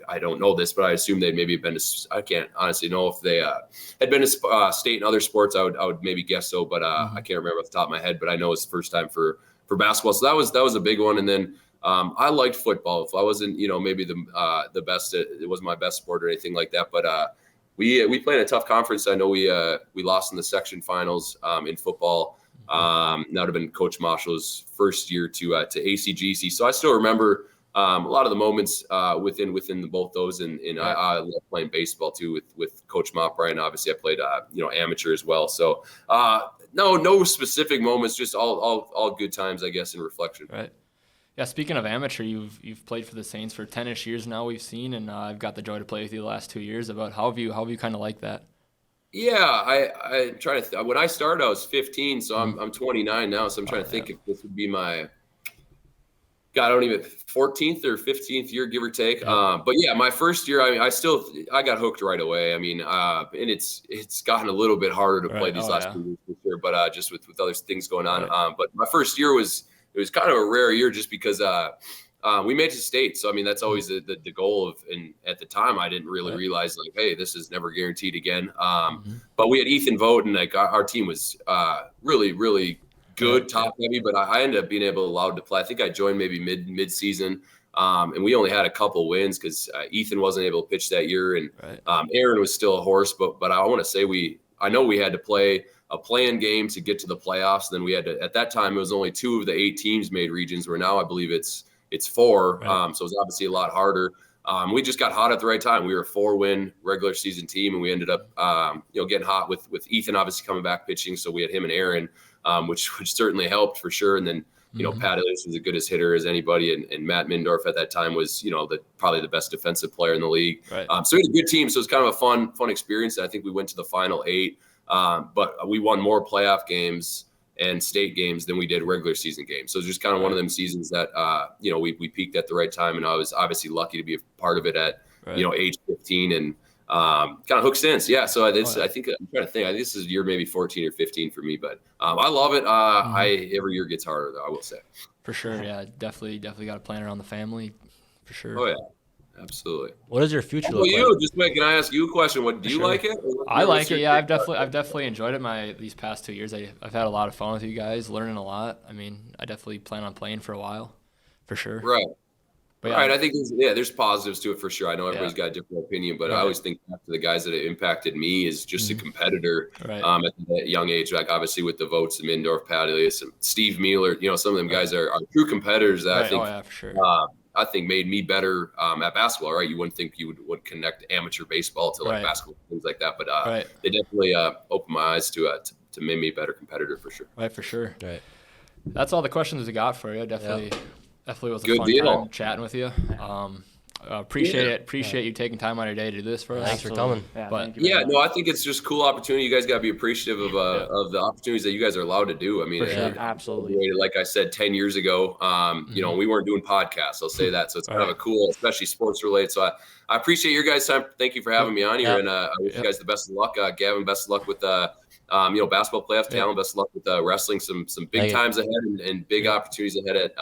E: I don't know this, but I assume they'd maybe been to, I can't honestly know if they had been to state in other sports. I would maybe guess so, but I can't remember off the top of my head, but I know it's the first time for basketball. So that was a big one. And then I liked football. If I wasn't, maybe the best, it wasn't my best sport or anything like that, but we played in a tough conference. I know we lost in the section finals in football. That would have been Coach Marshall's first year to ACGC. So I still remember a lot of the moments within both those. And I love playing baseball too with Coach Mop, Brian. Obviously I played amateur as well. So no specific moments, just all good times, I guess, in reflection.
B: Right. Yeah. Speaking of amateur, you've played for the Saints for 10-ish years now. We've seen, and I've got the joy to play with you the last 2 years. About how have you kind of liked that?
E: Yeah, I try to. When I started, I was 15, so I'm 29 now. So I'm trying to think if this would be my, God, I don't even 14th or 15th year, give or take. But yeah, my first year, I got hooked right away. I mean, and it's gotten a little bit harder to play these last 2 years for sure. But just with other things going on. But my first year was kind of a rare year just because we made it to state. So, I mean, that's always the goal of, and at the time I didn't really realize like, hey, this is never guaranteed again. But we had Ethan Vogt, and like our team was really, really good, top heavy, but I ended up being allowed to play. I think I joined maybe mid season. And we only had a couple wins because Ethan wasn't able to pitch that year. And Aaron was still a horse, but I want to say I know we had to play a play-in game to get to the playoffs. Then we had to, at that time, it was only 2 of the 8 teams made regions, where now I believe it's 4. So it's obviously a lot harder. We just got hot at the right time. We were a 4-win regular season team, and we ended up, getting hot with Ethan obviously coming back pitching. So we had him and Aaron, which certainly helped for sure. And then, Pat Ellis was as good as hitter as anybody, and Matt Mindorf at that time was, probably the best defensive player in the league. So we had a good team. So it was kind of a fun experience. And I think we went to the final 8, but we won more playoff games and state games than we did regular season games. So it's just kind of one of them seasons that, we peaked at the right time, and I was obviously lucky to be a part of it at, age 15, and kind of hooked since. Yeah. So I think I'm trying to think, this is year maybe 14 or 15 for me, but I love it. Every year gets harder though, I will say.
B: For sure. Yeah. Definitely got to plan around the family for sure.
E: Oh yeah. Absolutely.
C: What does your future look
E: like?
C: You?
E: Just can I ask you a question? What do you like it?
B: I like it. Yeah, I've definitely enjoyed it. These past 2 years, I've had a lot of fun with you guys, learning a lot. I mean, I definitely plan on playing for a while, for sure.
E: Right.
B: But
E: right. I think there's positives to it for sure. I know everybody's got a different opinion, but I always think back to the guys that have impacted me as just a competitor at that young age. Like obviously with the Votes and Mindorf, Pat Elias, and Steve Mueller. Some of them guys are true competitors that I think. Oh yeah, for sure. I think made me better at basketball, right? You wouldn't think you would connect amateur baseball to like basketball, things like that. But they definitely opened my eyes to make me a better competitor for sure.
B: Right, for sure.
C: Right.
B: That's all the questions we got for you. Definitely was a fun time chatting with you. Appreciate it. Appreciate you taking time out of your day to do this for us.
C: Thanks for coming.
E: I think it's just cool opportunity. You guys got to be appreciative of the opportunities that you guys are allowed to do. I mean,
A: absolutely.
E: Like I said 10 years ago, we weren't doing podcasts. I'll say that. So it's kind of a cool, especially sports related. So I appreciate your guys' time. Thank you for having me on here, and I wish you guys the best of luck. Gavin, best of luck with basketball playoff talent. Best of luck with wrestling. Some big times ahead and big opportunities ahead at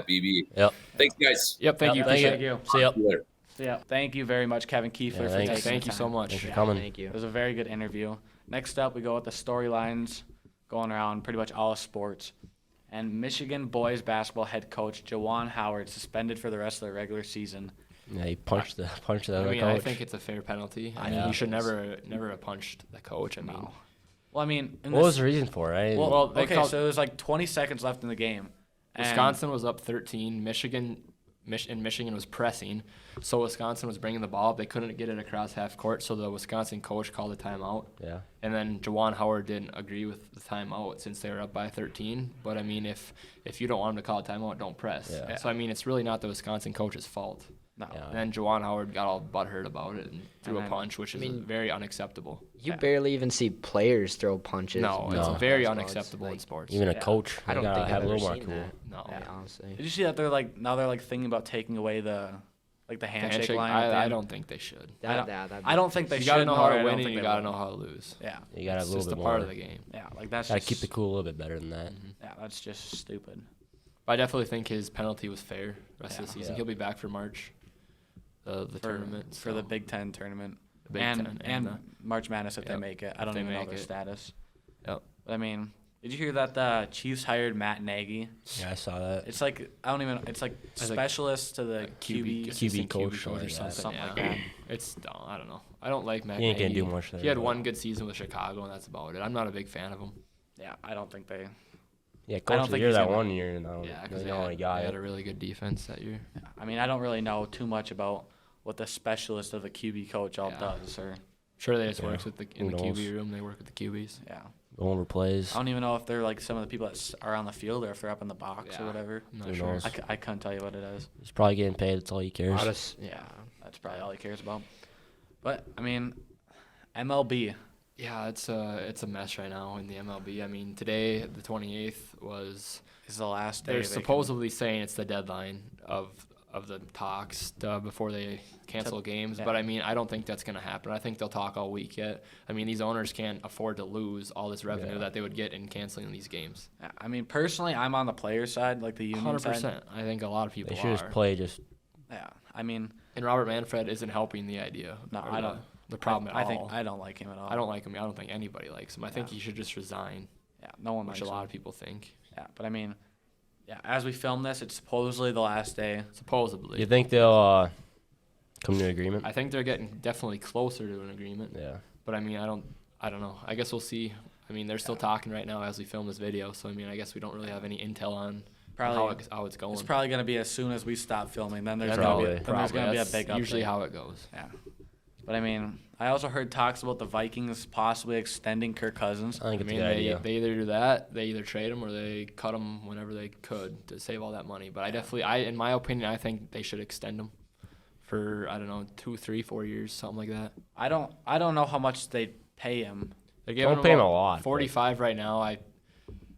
E: BBE.
C: Yep.
E: Thanks, guys.
B: Yep. Thank you.
A: Thank you.
C: See you
E: later.
A: Yeah. Thank you very much, Kevin Kiefler, for taking
B: Thank you so much.
C: Thanks for coming.
D: Thank you.
A: It was a very good interview. Next up, we go with the storylines going around pretty much all sports. And Michigan boys basketball head coach Jawan Howard suspended for the rest of the regular season.
C: Yeah, he punched the coach.
B: I think it's a fair penalty. I mean, you should never have punched the coach. I mean,
A: well, I mean,
C: what was the reason for it?
A: So there was like 20 seconds left in the game.
B: Wisconsin was up 13. Michigan and Michigan was pressing, so Wisconsin was bringing the ball up. They couldn't get it across half court, so the Wisconsin coach called a timeout.
C: Yeah.
B: And then Juwan Howard didn't agree with the timeout since they were up by 13. But, I mean, if you don't want him to call a timeout, don't press.
C: Yeah.
B: So, I mean, it's really not the Wisconsin coach's fault.
A: No.
C: Yeah.
B: And then Juwan Howard got all butthurt about it and threw
A: And
B: a
A: then-
B: punch, which is very unacceptable.
D: You
A: Yeah.
D: barely even see players throw punches.
B: No,
C: No.
B: it's very
D: Basketball, it's
B: unacceptable in
D: like-
B: sports.
C: Even a
A: Yeah.
C: coach,
D: I don't
C: you gotta
D: think
C: have
D: I've
C: a
D: ever
C: little more
D: seen
C: cool.
D: that.
B: No.
D: Yeah, honestly.
A: Did you see that they're like thinking about taking away the handshake line? at the
B: I
A: end?
B: don't think they should.
A: I don't think they
B: You
A: should.
B: got to know
A: nor
B: how
A: I
B: to
A: don't
B: win
A: think
B: and you
A: they
B: got to
A: will.
B: know how to lose.
A: Yeah,
C: You gotta have
B: It's
C: a little
B: just a
C: bit
B: part
C: more.
B: of the game.
A: yeah, like that's
C: Gotta
A: just,
C: keep the cool a little bit better than that.
A: Yeah, that's just stupid.
B: But I definitely think his penalty was fair rest of the
A: Yeah.
B: season.
C: Yeah.
B: He'll be back for March, the tournament.
A: For the
B: so-
A: Big Ten tournament
B: the Big
A: and
B: Ten
A: and March Madness if they
B: Yep,
A: make it. I
B: if
A: don't
B: they
A: even know
B: make
A: their
B: it.
A: status.
B: Yep.
A: But I mean, did you hear that the Chiefs hired Matt Nagy?
C: Yeah, I saw that.
A: It's like I don't even. It's like
B: It's like
A: specialist to the QB.
B: assistant
C: coach,
B: or
C: something like that.
A: Something like
B: yeah.
A: that.
B: It's dumb. I don't know. I don't like Matt
C: He ain't gonna
B: Nagy.
C: do much there,
B: He had
C: but-
B: one good season with Chicago, and that's about it. I'm not a big fan of him.
A: Yeah, I don't think they.
C: Yeah,
A: I
C: coach
A: don't
C: of the
A: think
C: year
A: he's
C: that
A: gonna-
C: 1 year, and I don't
B: Yeah,
C: know
B: because
C: the
B: they,
C: only guy.
B: had a really good defense that year.
A: I mean, I don't really know too much about what the specialist of the QB coach all
B: Yeah.
A: does, or
B: Sure, they just
C: Yeah.
B: works with in
C: Who
B: the
C: knows?
B: QB room. They work with the QBs.
A: yeah.
C: Going over plays.
A: I don't even know if they're like some of the people that are on the field or if they're up in the box or
B: Yeah.
A: whatever.
B: I'm not
C: Who
B: sure.
C: knows?
A: I couldn't tell you what it is.
C: He's probably getting paid. That's all he cares.
A: Yeah, that's probably all he cares about. But I mean, MLB.
B: Yeah, it's a mess right now in the MLB. I mean, today the 28th was.
A: Is the last day.
B: They're
A: they can-
B: supposedly saying it's the deadline of the talks before they cancel games.
A: yeah.
B: But I mean, I don't think that's going to happen. I think they'll talk all week yet. I mean, these owners can't afford to lose all this revenue
C: Yeah.
B: that they would get in canceling these games.
A: I mean, personally, I'm on the player side, like the union
B: 100%.
A: side.
B: I think a lot of people
C: They should
B: are.
C: just play. Just
A: Yeah, I mean,
B: And Robert Manfred isn't helping the idea.
A: No,
B: or
A: I don't-
B: The problem
A: I
B: at
A: think
B: all.
A: I don't like him at all.
B: I don't like him. I don't think anybody likes him. I think
A: Yeah.
B: he should just resign,
A: Yeah, no one
B: which
A: likes
B: a lot
A: him.
B: of people think.
A: Yeah, but I mean, yeah, as we film this, it's supposedly the last day.
B: Supposedly.
C: you think they'll come to an agreement?
B: I think they're getting definitely closer to an agreement.
C: Yeah.
B: But I mean, I don't know. I guess we'll see. I mean, they're still talking right now as we film this video. So I mean, I guess we don't really have any intel on
A: Probably
B: how it's going.
A: It's probably gonna be as soon as we stop filming. Then there's
B: That's
A: gonna
C: probably-
A: be then there's gonna be a
B: That's
A: big update.
B: usually how it goes.
A: Yeah, but I mean, I also heard talks about the Vikings possibly extending Kirk Cousins.
C: I think
B: I
C: it's
B: mean,
C: a good
B: they
C: idea.
B: either do that, they either trade him or they cut him whenever they could to save all that money. But in my opinion, I think they should extend him for I don't know 2, 3, 4 years, something like that.
A: I don't know how much they pay him.
B: They're giving
C: Don't pay him a
B: about
C: lot, but-
B: 45 right now. I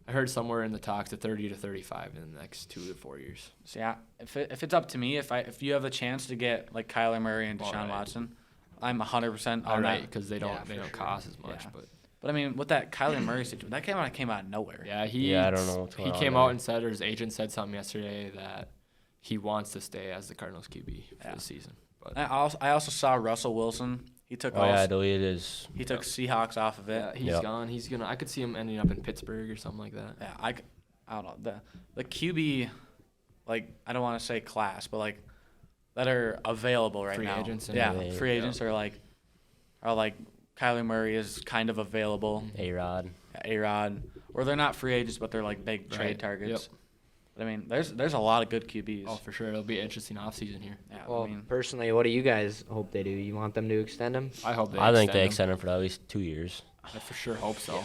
B: heard somewhere in the talks of 30 to 35 in the next 2 to 4 years.
A: So yeah, if it's up to me, if you have a chance to get like Kyler Murray and
B: All
A: Deshaun
B: right.
A: Watson, I'm 100%
B: All
A: on
B: right,
A: that.
B: because they
D: Yeah,
B: don't
D: for sure.
B: cost as much,
A: Yeah.
B: but
A: But I mean, with that Kyler Murray situation, that came out of nowhere.
B: yeah,
C: Yeah, I don't know what's
B: he
C: going on
B: came
C: there.
B: out and said, or his agent said something yesterday that he wants to stay as the Cardinals QB for
A: Yeah.
B: the season. But
A: I also saw Russell Wilson. He took
C: Oh
A: all,
C: yeah, I deleted his.
A: he took Seahawks off of it.
B: yeah, he's
C: Yep.
B: gone. He's gonna. I could see him ending up in Pittsburgh or something like that.
A: Yeah, I don't know the QB, like I don't want to say class, but like that are available right
B: Free
A: now.
B: agents and
A: yeah,
C: everything.
A: free agents are like Kyler Murray is kind of available.
C: A-Rod.
A: A-Rod, or they're not free agents, but they're like big trade
B: Right,
A: targets.
B: yep.
A: But I mean, there's a lot of good QBs.
B: Oh, for sure. It'll be an interesting offseason here.
A: Yeah,
D: Well,
A: I mean,
D: personally, what do you guys hope they do? You want them to extend him?
B: I hope they.
C: I think they
B: extend
C: extend him for at least 2 years.
B: him. I for sure hope so.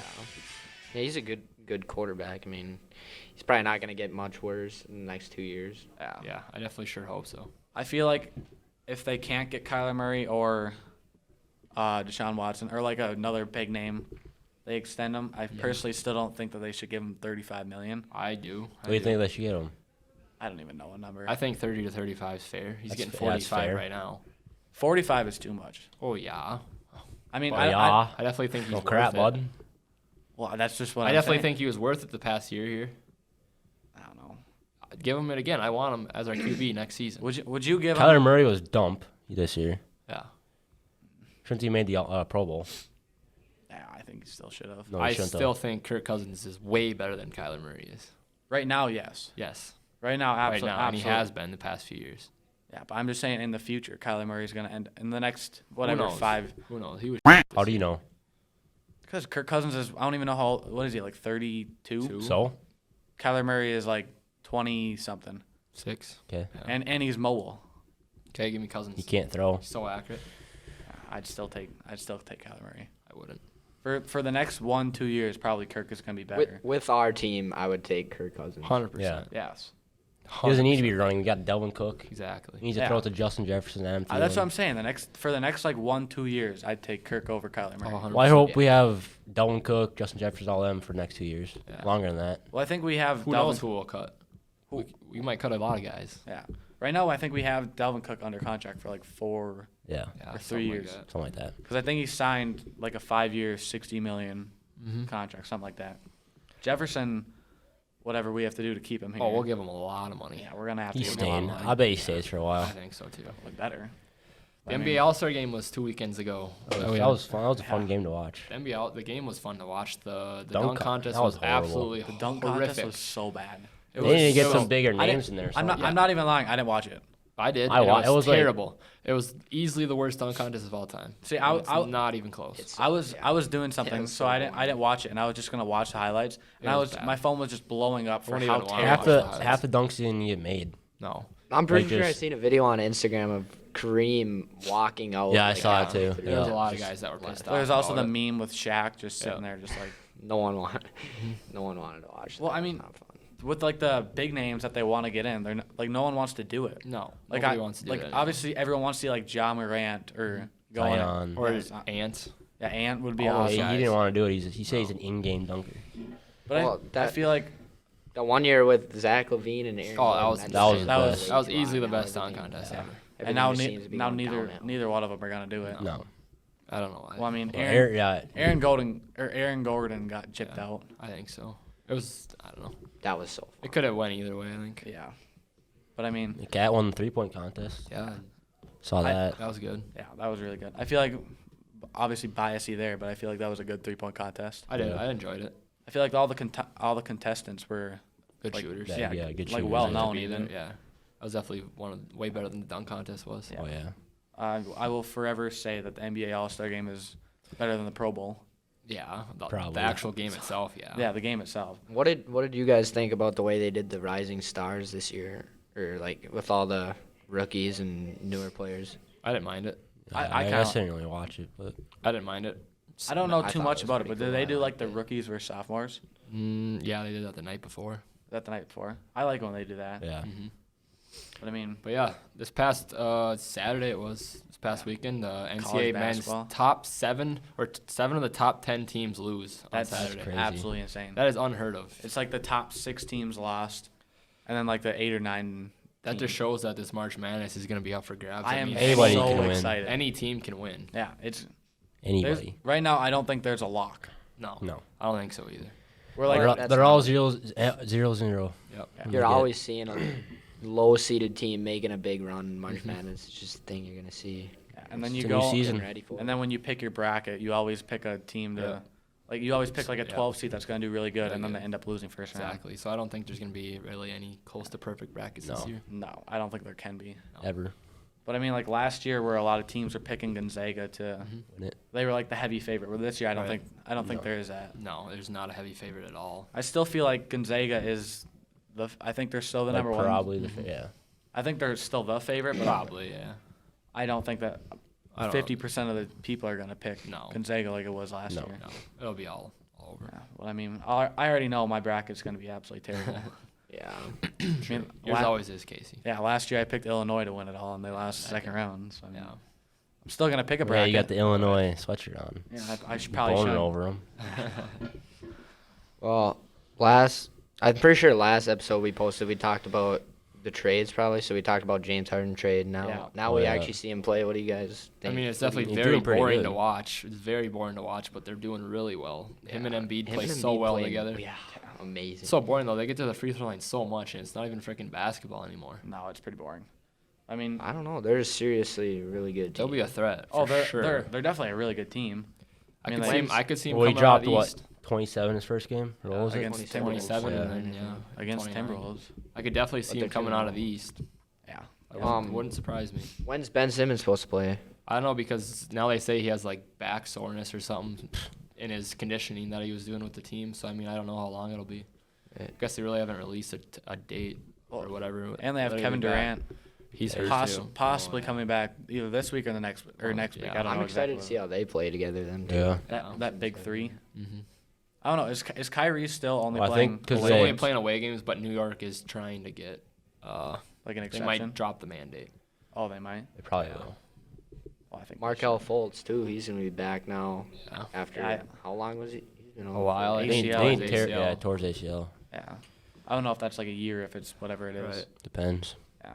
D: Yeah, he's a good quarterback. I mean, he's probably not going to get much worse in the next 2 years.
B: Yeah, I definitely sure hope so.
A: I feel like if they can't get Kyler Murray or Deshaun Watson or like another big name, they extend him. I personally still don't think that they should give him $35 million.
B: I do.
C: What do you think they should get him?
A: I don't even know a number.
B: I think 30 to 35 is fair. He's
C: That's
B: getting
C: fa- that's
B: 45
C: fair.
B: right now.
A: 45 is too much.
B: Oh yeah.
A: I mean,
C: Well,
A: I
C: yeah.
B: I definitely think he's
C: Oh
B: worth
C: crap,
B: it.
C: bud.
A: well, that's just what
B: I
A: I'm
B: definitely
A: saying.
B: think he was worth it the past year here.
A: I don't know.
B: I'd give him it again. I want him as our QB next season.
A: Would you give
C: Kyler
A: him?
C: Murray was dump this year.
B: Yeah.
C: Shouldn't he made the Pro Bowl?
A: Yeah, I think he still should have.
C: No, he
B: I
C: shouldn't
B: still
C: have.
B: think Kirk Cousins is way better than Kyler Murray is.
A: Right now, yes.
B: Yes.
A: Right now,
B: Right
A: absolutely.
B: now, and he has been the past few years.
A: Yeah, but I'm just saying in the future, Kyler Murray's going to end in the next, whatever,
B: knows?
A: 5.
B: Who knows? He was.
C: How do you know?
A: Because Kirk Cousins is, I don't even know what is he, like 32?
B: Two.
C: So?
A: Kyler Murray is like 20-something.
B: 6.
C: Okay.
B: Yeah.
A: And he's mobile.
B: Okay, give me Cousins.
C: He can't throw.
B: He's so accurate.
A: I'd still take Kyler Murray.
B: I wouldn't.
A: For the next 1-2 years, probably Kirk is going to be better.
D: With our team, I would take Kirk Cousins.
B: 100%.
C: Yeah.
A: Yes.
C: He doesn't need to be running. We got Delvin Cook.
B: Exactly.
C: He needs to
A: Yeah.
C: throw it to Justin Jefferson and Thielen.
A: That's what I'm saying. For the next like 1-2 years, I'd take Kirk over Kyler Murray.
B: 100%.
C: Well, I hope we have Delvin Cook, Justin Jefferson, all them for the next 2 years.
B: Yeah.
C: Longer than that.
A: Well, I think we have
B: Who knows who we'll cut? We might cut a lot of guys.
A: Yeah. Right now, I think we have Delvin Cook under contract for like 4
C: Yeah.
B: Yeah,
A: or 3
B: something like
A: years.
B: that.
C: Something like that.
A: Because I think he signed like a 5-year, $60 million
B: Mhm.
A: contract, something like that. Jefferson, whatever we have to do to keep him here.
B: Oh, we'll give him a lot of money.
A: Yeah, we're gonna have to
C: He's
A: give him a lot of
C: staying.
A: money.
C: I bet he stays for a
B: I
C: while.
B: think so too.
A: Look better.
B: The
A: I
B: NBA
A: mean,
B: All-Star game was 2 weekends ago.
C: That was fun. That was a fun
A: Yeah.
C: game to watch.
B: The game was fun to watch. The
C: Dunk
B: dunk contest
C: that was
B: was
C: horrible.
B: absolutely
A: the dunk
B: horrific.
A: contest was so bad.
B: It
C: They need to get
B: so-
C: some bigger
A: I
C: names
A: didn't-
C: in there.
A: I'm not.
C: so-
A: I'm not even lying. I didn't watch it.
B: I did.
C: I
B: and
C: wa-
B: it
C: it
B: was
C: was like-
B: terrible. It was easily the worst dunk contest of all time.
A: See,
B: And it's
A: I
B: not even close.
D: It's-
A: I was
D: Yeah.
A: I was doing something,
D: was
A: so
D: so
A: I didn't
D: boring.
A: watch it, and I was just gonna watch the highlights, and
B: It was bad.
A: my phone was just blowing up for
B: wouldn't
A: how
B: even wanna
A: terrible.
C: half
B: watch
C: the
B: the highlights.
C: half the dunks didn't get made.
B: No.
D: I'm pretty
C: Like
D: sure I
C: just-
D: seen a video on Instagram of Kareem walking out.
C: Yeah, I
D: like,
C: saw it
D: halfway
C: too.
D: through.
B: There was a
C: Yeah.
B: lot of guys that were pissed off.
A: There's also the
B: about it.
A: meme with Shaq just sitting
B: Yeah.
A: there, just like
D: No one wanted. No one wanted to watch.
A: Well,
D: that.
A: I mean-
D: It's not fun.
A: with like the big names that they want to get in. They're like no one wants to do it.
B: No.
A: Like
B: Nobody wants to do
A: like
B: it anymore.
A: obviously everyone wants to see like Ja Morant or go in.
C: Zion.
B: Or
A: Yeah, it's not-
B: Ant.
A: Yeah, Ant would be
B: All those
A: awesome.
C: He
B: guys.
C: didn't want to do it. He said he's an in-game dunker.
A: But
D: Well,
A: I
D: that-
A: feel like
D: The one year with Zach LaVine and Aaron.
B: Oh, that
D: Gordon,
B: was-
D: just
C: that was
D: seemed
C: the
D: way
C: best.
D: too
B: That was
D: long.
B: easily the
D: Now
B: best dunk
D: everything-
B: contest
A: Yeah.
B: ever.
A: and
D: everything
A: now
D: just seems to be going
A: neither
D: downhill.
A: one of them are gonna do it.
C: No.
B: I don't know why.
A: Well, I mean,
C: Well,
A: Aaron
C: yeah.
A: Aaron Gordon got chipped
B: Yeah.
A: out.
B: I think so. It was, I don't know.
D: That was so fun.
B: It could have went either way, I think.
A: Yeah, but I mean,
C: The Cat won the 3-point contest.
B: Yeah,
C: Saw that.
B: that was good.
A: yeah, that was really good. I feel like obviously biasy there, but I feel like that was a good 3-point contest.
B: I did.
C: Yeah.
B: I enjoyed it.
A: I feel like all the contestants were
B: Good
A: like,
B: shooters.
C: Yeah,
A: Yeah,
C: good
A: like
C: shooters.
A: well
C: Yeah.
A: known
B: To be
A: even.
B: there, yeah. That was definitely way better than the dunk contest was.
A: Yeah.
C: Oh yeah.
A: I will forever say that the NBA All-Star Game is better than the Pro Bowl.
B: Yeah, the
C: Probably.
B: actual game itself, yeah.
A: Yeah, the game itself.
D: What did you guys think about the way they did the Rising Stars this year, or like with all the rookies and newer players?
B: I didn't mind it.
A: I
C: I
A: kinda-
C: didn't really watch it, but
B: I didn't mind it.
A: I don't know
D: I
A: too
D: thought
A: much
D: it was
A: about it,
D: pretty
A: but did
D: cool.
A: they
D: I
A: do like
D: liked
A: the
D: it.
A: rookies versus sophomores?
B: Yeah, they did that the night before.
A: That the night before. I like when they do that.
C: yeah.
B: hmm
A: But I mean,
B: But yeah, this past Saturday this past weekend, the NCAA
A: College
B: men's
A: basketball.
B: top 7 or 7 of the top 10 teams lose on
A: that's
B: Saturday.
C: crazy.
A: absolutely insane.
B: That is unheard of.
A: It's like the top 6 teams lost, and then like the 8 or 9.
B: That just shows that this March Madness is going to be up for grabs.
A: I am
B: mean,
C: Anybody
A: so
C: can win.
A: excited.
B: any team can win.
A: Yeah, there's
C: Anybody.
A: right now. I don't think there's a lock.
B: No,
C: No.
B: I don't think so either.
A: We're like,
C: They're,
D: that's
C: they're
D: not-
C: all 0-0.
B: Yep.
D: You're
C: Yeah.
D: always seeing a low-seeded team making a big run in March Madness. It's just a thing you're gonna see.
A: and then
C: It's
A: you
C: a new
A: go,
C: season.
D: Getting ready for.
A: and then when you pick your bracket, you always pick a team to,
B: Yeah.
A: like you always pick like a
B: Yeah.
A: 12 seed that's going to do really good,
B: Yeah,
A: and then
B: yeah.
A: they end up losing first round.
B: Exactly. So I don't think there's going to be really any close to perfect brackets this
C: No.
B: year.
A: No, I don't think there can be.
C: Ever.
A: But I mean, like last year, where a lot of teams were picking Gonzaga to,
C: Win it.
A: they were like the heavy favorite. Where this year, I don't
B: Right.
A: think there is that.
B: No, there's not a heavy favorite at all.
A: I still feel like Gonzaga is I think they're still the
C: Like,
A: number one.
C: probably yeah.
A: I think they're still the favorite, but
B: Probably, yeah.
A: I don't think that
B: I don't
A: 50% of the people are gonna pick
B: No.
A: Gonzaga like it was last
C: No.
A: year.
B: No, it'll be all over.
A: Yeah, well, I mean, I already know my bracket's gonna be absolutely terrible.
D: Yeah.
A: I mean,
B: Yours always is, Casey.
A: yeah, last year I picked Illinois to win it all, and they lost the second round. So I mean,
B: Yeah.
A: I'm still gonna pick a
C: Yeah,
A: bracket.
C: you got the Illinois sweatshirt on.
A: Yeah, I should probably
C: Boning
A: should.
C: over them.
D: Well, I'm pretty sure last episode we posted, we talked about the trades probably. So we talked about James Harden trade. Now,
A: Yeah.
D: now
C: Oh,
D: we
C: yeah.
D: actually see him play. What do you guys
B: I
D: think?
B: mean, it's
D: What do you-
B: definitely
C: He's
B: very
C: doing pretty
B: boring
C: good.
B: to watch. It's very boring to watch, but they're doing really well. Him and Embiid
D: Him
B: play
D: and
B: so
D: Embiid
B: well
D: play-
B: together.
D: Yeah, amazing.
B: It's so boring, though. They get to the free throw line so much, and it's not even freaking basketball anymore.
A: No, it's pretty boring. I mean,
D: I don't know. They're seriously a really good.
B: They'll
D: Team.
B: be a threat.
A: oh,
B: For
A: they're
B: sure.
A: they're definitely a really good team.
B: I
A: mean,
B: could
A: like-
B: see him. I could see him
C: Well, he
B: coming out of
C: dropped
B: the
C: what?
B: East.
C: 27 his first game? Or what was it?
A: Against
B: 27,
C: Yeah.
B: and then, yeah,
A: Against
B: 29.
A: Timberwolves.
B: I could definitely see
D: they're
B: him coming
D: doing
B: out of
D: well.
B: the East.
A: Yeah.
B: Wouldn't surprise me.
D: When's Ben Simmons supposed to play?
B: I don't know, because now they say he has like back soreness or something in his conditioning that he was doing with the team. So I mean, I don't know how long it'll be.
D: Right.
B: Guess they really haven't released a date. or whatever.
A: And they have
B: Let him
A: Kevin
B: be back.
A: Durant
B: He's hurt too.
A: possibly
B: Oh, yeah.
A: coming back either this week or the next next week.
B: yeah.
A: I don't
D: I'm
A: know
D: excited
A: exactly.
D: to see how they play together then. Too.
C: Yeah.
A: That big three.
B: Mm-hmm.
A: I don't know. Is Kyrie still only
C: Well, I
A: playing
C: think 'cause
A: away
B: He's only
A: games?
B: playing away games, but New York is trying to get.
A: Like an
B: They
A: exception?
B: might drop the mandate.
A: Oh, they might.
C: They probably
B: Yeah.
C: will.
A: Well, I think
D: Markel Fultz too. He's gonna be back now.
B: Yeah.
D: After
A: Yeah,
D: how long was he? He's been
B: A while, I
C: They
B: think.
A: ACL.
C: ain't
B: ACL.
C: yeah, towards ACL.
A: Yeah. I don't know if that's like a year, if it's whatever it is.
B: Right.
C: Depends.
A: Yeah.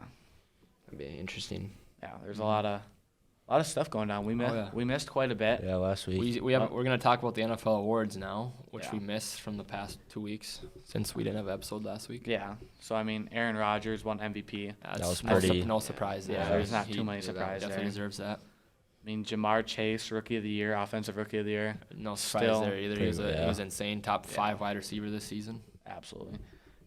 D: That'd be interesting.
A: Yeah. There's a lot of stuff going on.
B: yeah.
A: We missed quite a bit.
C: Yeah, last week.
B: We're gonna talk about the NFL awards now, which
A: Yeah.
B: we missed from the past 2 weeks since we didn't have an episode last week.
A: Yeah. So I mean, Aaron Rodgers won MVP.
B: That's
C: was
B: no,
C: pretty-
B: no surprise there.
A: Yeah, there's not
B: He
A: too many surprises
B: Definitely
A: there.
B: deserves that.
A: I mean, Jamar Chase, Rookie of the Year, Offensive Rookie of the Year.
B: No surprise
A: Still
B: there either.
C: pretty good,
B: He
C: yeah.
B: was insane. Top 5 wide receiver this season.
A: Absolutely.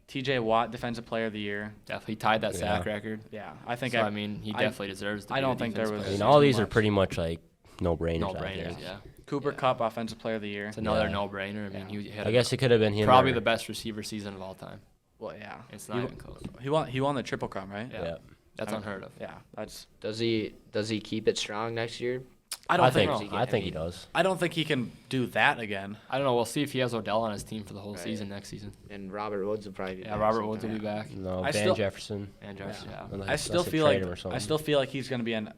A: TJ Watt, Defensive Player of the Year.
B: Definitely tied that sack
C: Yeah.
B: record.
A: Yeah. I think
B: So I mean, he definitely deserves to
A: I
B: be
A: don't
B: the
A: think there
B: defensive
A: was-
C: I
B: player
C: mean,
B: of
C: all
B: the
C: these
A: too
C: are
A: much.
C: pretty much like no-brainers.
B: year.
C: out there.
B: No-brainers, yeah.
A: Cooper
B: Yeah.
A: Cup, Offensive Player of the Year.
B: It's another
C: Yeah.
B: no-brainer. I mean, he had
C: I guess it could have been him.
B: probably
C: or-
B: the best receiver season of all time.
A: Well, yeah.
B: It's not even close.
A: He won the Triple Crown, right?
B: Yeah.
C: Yeah.
B: That's
A: I mean,
B: unheard of.
A: Yeah. That's.
D: Does he keep it strong next year?
A: I don't think.
B: think-
C: I think he does.
A: I don't think he can do that again.
B: I don't know. We'll see if he has Odell on his team for the whole
D: Right.
B: season next season.
D: And Robert Woods will probably be
B: Yeah,
D: back
B: Robert Woods will
D: sometime.
B: be back.
C: No,
A: I
C: Van
A: still-
C: Jefferson.
B: And Jefferson, yeah.
C: Unless-
A: I still
C: unless they
A: feel
C: trade
A: like
C: him or something.
A: I still feel like he's going to be an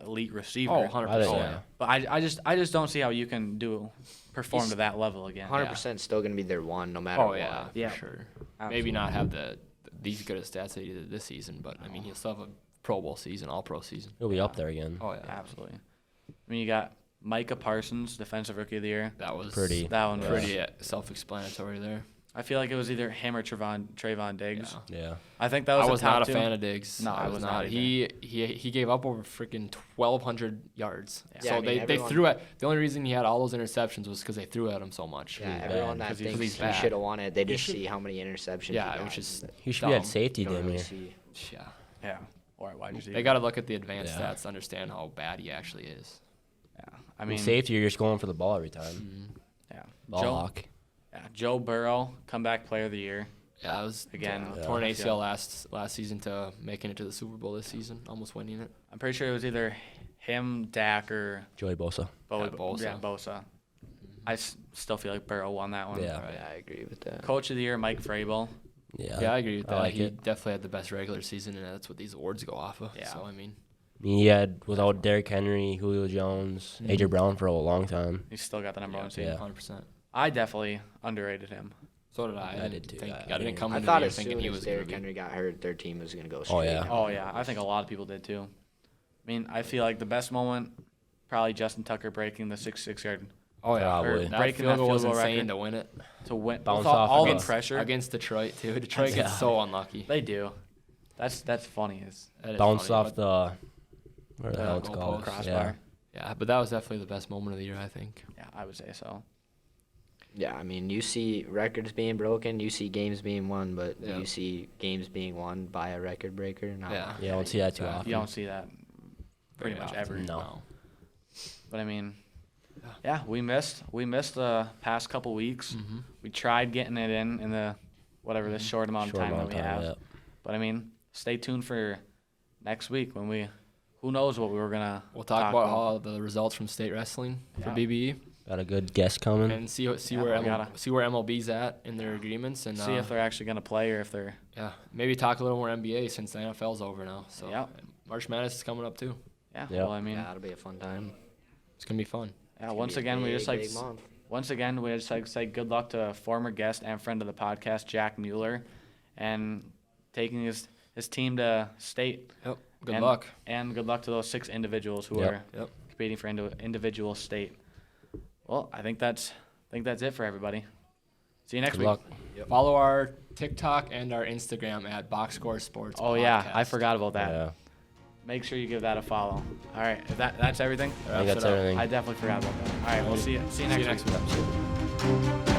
A: elite receiver.
B: Oh,
C: I
B: 100%.
C: think,
B: Yeah.
C: yeah.
A: But I just don't see how you can perform to that level again.
D: 100% still gonna be their one, no matter
B: Oh,
D: what.
B: yeah,
A: Yeah.
B: for sure.
A: Absolutely.
B: Maybe not have these good of stats that he did this season, but I mean, he'll still have a Pro Bowl season, All-Pro season.
C: He'll be up there again.
B: Oh, yeah.
A: Absolutely. I mean, you got Micah Parsons, Defensive Rookie of the Year.
B: That was
C: Pretty.
A: That one was.
B: pretty self-explanatory there.
A: I feel like it was either him or Trayvon Diggs.
B: Yeah.
C: Yeah.
A: I think that was
B: I
A: the
B: was
A: top
B: not a
A: two.
B: fan of Diggs.
A: No, I was not
B: He gave up over freaking 1,200 yards.
A: Yeah.
B: So
D: Yeah, I mean,
B: they
D: everyone-
B: threw at. The only reason he had all those interceptions was because they threw at him so much.
D: Yeah,
C: He's
D: everyone
C: bad.
D: that
B: 'Cause
D: thinks
B: he's
D: he
B: bad.
D: should have won it, they just
B: should-
D: see how many interceptions.
B: Yeah,
D: he got.
B: which is
C: He should be at
B: dumb.
C: safety,
D: Don't
C: damn
D: really
C: near.
D: see.
B: Yeah.
A: Yeah. Or at wide receiver.
B: They got to look at the advanced
C: Yeah.
B: stats to understand how bad he actually is.
A: Yeah. I
C: I
A: mean,
C: mean, safety, you're just going for the ball every time.
B: Mm-hmm.
A: yeah.
C: Ball
A: Joe,
C: hawk.
A: yeah. Joe Burrow, comeback Player of the Year.
B: Yeah, I was
A: Again,
B: torn
A: yeah.
B: ACL last season to making it to the Super Bowl this season, almost winning it.
A: I'm pretty sure it was either him, Dak, or
C: Joey Bosa.
B: Bosa.
A: Yeah, Bosa. I still feel like Burrow won that one.
C: Yeah.
D: Yeah, I agree with that.
A: Coach of the Year, Mike Vrabel.
C: Yeah.
B: Yeah, I agree with that.
C: I like
B: He
C: it.
B: definitely had the best regular season, and that's what these awards go off of.
A: Yeah.
B: So I mean,
C: I mean, he had without Derrick Henry, Julio Jones, AJ Brown for a long time.
A: He's still got the number one seed.
C: Yeah.
B: 100%.
A: I definitely underrated him.
B: So did I.
C: I did too.
B: I didn't come
D: I
B: into the
D: thought
B: year
D: as
B: thinking
D: soon
B: he
D: as
B: was going to
D: Derrick
B: be.
D: Henry got hurt, their team was gonna go straight.
C: Oh, yeah.
D: down.
A: Oh yeah, I think a lot of people did too. I mean, I feel like the best moment, probably Justin Tucker breaking the 66 yard
B: Oh yeah,
C: Probably.
B: that
A: breaking
B: field
A: that
B: goal was
A: field goal
B: insane
A: record.
B: to win it
A: to win.
C: Bounce
A: With all the
C: off
A: pressure
B: against Detroit too. Detroit gets so unlucky.
A: they do. That's funny.
B: That is
C: Bounced
B: funny,
C: off
B: but-
C: the where the
B: Yeah,
C: hell it's
B: goalpost.
C: called.
A: Crossbar.
B: Yeah, but that was definitely the best moment of the year, I think.
A: Yeah, I would say so.
D: Yeah, I mean, you see records being broken, you see games being won, but
B: Yeah.
D: you see games being won by a record breaker. Not
B: Yeah.
C: Yeah, I don't see that too
B: Exactly.
C: often.
A: You don't see that pretty
B: Very
A: much
B: often.
A: ever.
C: No.
A: But I mean, yeah, we missed the past couple weeks.
B: Mm-hmm.
A: We tried getting it in the whatever this short amount of
C: Short
A: time
C: amount
A: that
C: of
A: we have.
C: yeah.
A: But I mean, stay tuned for next week when who knows what we were gonna.
B: We'll talk about how the results from state wrestling for
A: Yeah.
B: BBE
C: Got a good guest coming.
B: and see
A: Yeah,
B: where
A: we gotta-
B: see where MLB's at in their agreements and
A: see if they're actually gonna play or if they're.
B: yeah, maybe talk a little more NBA since the NFL's over now. So
A: Yeah.
B: March Madness is coming up too.
A: Yeah.
C: Yeah.
A: Well, I mean,
D: Yeah, that'll be a fun time.
B: It's gonna be fun.
A: yeah.
D: It's
A: Once
D: gonna be a
A: again, we
D: big,
A: just like
D: big month.
A: once again we just like say good luck to former guest and friend of the podcast Jack Mueller, and taking his team to state.
B: Yep. Good
A: And-
B: luck.
A: And good luck to those 6 individuals who
C: Yep.
A: are
B: Yep.
A: competing for individual state. Well, I think that's it for everybody. See you next
C: Good
A: week.
C: luck.
B: Follow our TikTok and our Instagram at Box Score Sports.
A: Oh yeah, I
B: Podcast.
A: forgot about that.
C: Yeah.
A: Make sure you give that a follow. All right, if that's everything.
C: I think that's everything.
A: I definitely forgot about that. All right, we'll see you next week.
B: episode.